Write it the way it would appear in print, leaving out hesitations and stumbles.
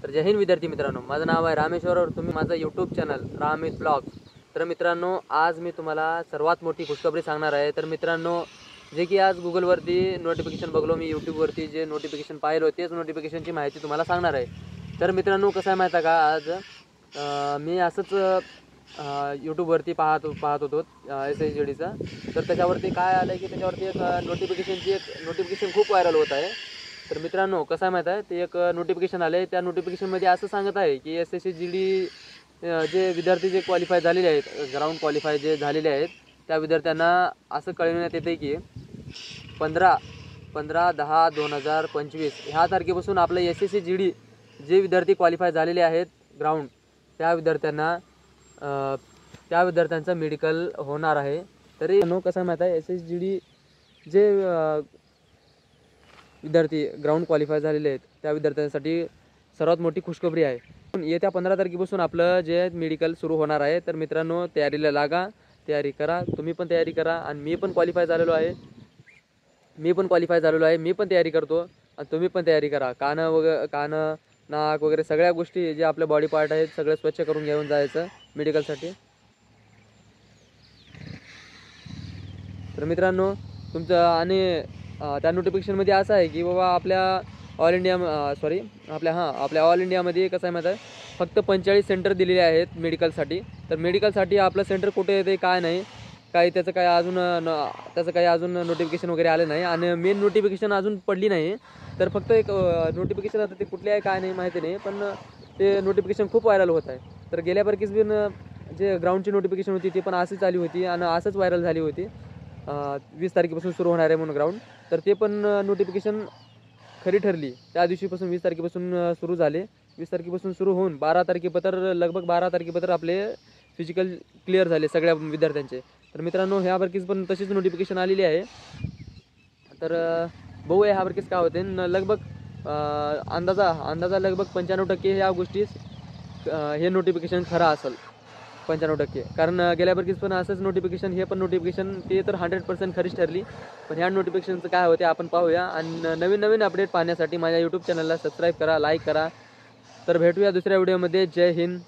तर जय हिंद विद्यार्थी मित्रांनो, माझं नाव आहे रामेश्वर और तुम्ही माझं यूट्यूब चॅनल रामेश ब्लॉग्स। तर मित्रांनो, आज मी तुम्हाला सर्वात मोठी खुशखबरी सांगणार आहे। तर मित्रांनो, जे की आज गुगलवरती नोटिफिकेशन बघलो मी, यूट्यूबवरती जे नोटिफिकेशन पाहिलं तेच नोटिफिकेशनची माहिती तुम्हाला सांगणार आहे। तर मित्रांनो, कसं आहे माहिती आहे का, आज मी असंच यूट्यूबवरती पाहत होतो SSGDचं। तर त्याच्यावरती काय आलं आहे की त्याच्यावरती एक नोटिफिकेशन खूप व्हायरल होत आहे। तर मित्रांनो, कसं आहे माहीत आहे, ते एक नोटिफिकेशन आले, त्या नोटिफिकेशनमध्ये असं सांगत आहे की SSGD जे विद्यार्थी जे क्वालिफाय झालेले आहेत, ग्राउंड क्वालिफाय जे झालेले आहेत, त्या विद्यार्थ्यांना असं कळविण्यात येते की 15/10/2025 ह्या तारखेपासून आपलं SSGD जे विद्यार्थी क्वालिफाय झालेले आहेत ग्राउंड, त्या विद्यार्थ्यांचं मेडिकल होणार आहे। तरी कसं माहीत आहे, SSGD जे विद्यार्थी ग्राउंड क्वालिफाय झालेले आहेत त्या विद्यार्थ्यांसाठी सर्वात मोठी खुशखबरी आहे। येत्या 15 तारखेपासून आपलं जे मेडिकल सुरू होणार आहे। तर मित्रांनो, तयारीला लागा, तयारी करा, तुम्ही पण तयारी करा। आणि मी पण क्वालिफाय झालेलो आहे, मी पण तयारी करतो आणि तुम्ही पण तयारी करा। कान नाक वगैरे सगळ्या गोष्टी जे आपले बॉडी पार्ट आहेत सगळे स्वच्छ करून घेऊन जायचं मेडिकलसाठी। तर मित्रांनो, तुमचं आणि त्या नोटिफिकेशनमध्ये असं आहे की बाबा आपल्या ऑल इंडियामध्ये कसं आहे माहीत आहे, फक्त 45 सेंटर दिलेले आहेत मेडिकलसाठी। तर मेडिकलसाठी आपलं सेंटर कुठे येते काय नाही, त्याचं काही अजून नोटिफिकेशन वगैरे आले नाही आणि मेन नोटिफिकेशन अजून पडली नाही। तर फक्त एक नोटिफिकेशन, आता ते कुठले आहे काय नाही माहिती नाही, पण ते नोटिफिकेशन खूप व्हायरल होत आहे। तर गेल्यापैकीच बिन जे ग्राउंडची नोटिफिकेशन होती ती पण अशीच आली होती आणि असंच व्हायरल झाली होती, 20 तारखेपासून सुरू होणार आहे म्हणून ग्राउंड। तर ते पण नोटिफिकेशन खरी ठरली, त्या दिवशीपासून 20 तारखेपासून सुरू झाले। 20 तारखेपासून सुरू होऊन 12 तारखेपर्यंत आपले फिजिकल क्लिअर झाले सगळ्या विद्यार्थ्यांचे। तर मित्रांनो, ह्यावरकीच पण तशीच नोटिफिकेशन आलेली आहे। तर बघूया ह्यावरकीच काय होते। लगभग अंदाजा लगभग 95% ह्या गोष्टीस हे नोटिफिकेशन खरं असेल, 95%। कारण गेल्यापैकीच पण असंच नोटिफिकेशन, हे पण नोटिफिकेशन ते तर 100% खरीच ठरली। पण ह्या नोटिफिकेशनचं काय होते आपण पाहूया। आणि नवीन अपडेट पाहण्यासाठी माझ्या यूट्यूब चॅनलला सबस्क्राईब करा, लाईक करा। तर भेटूया दुसऱ्या व्हिडिओमध्ये। जय हिंद।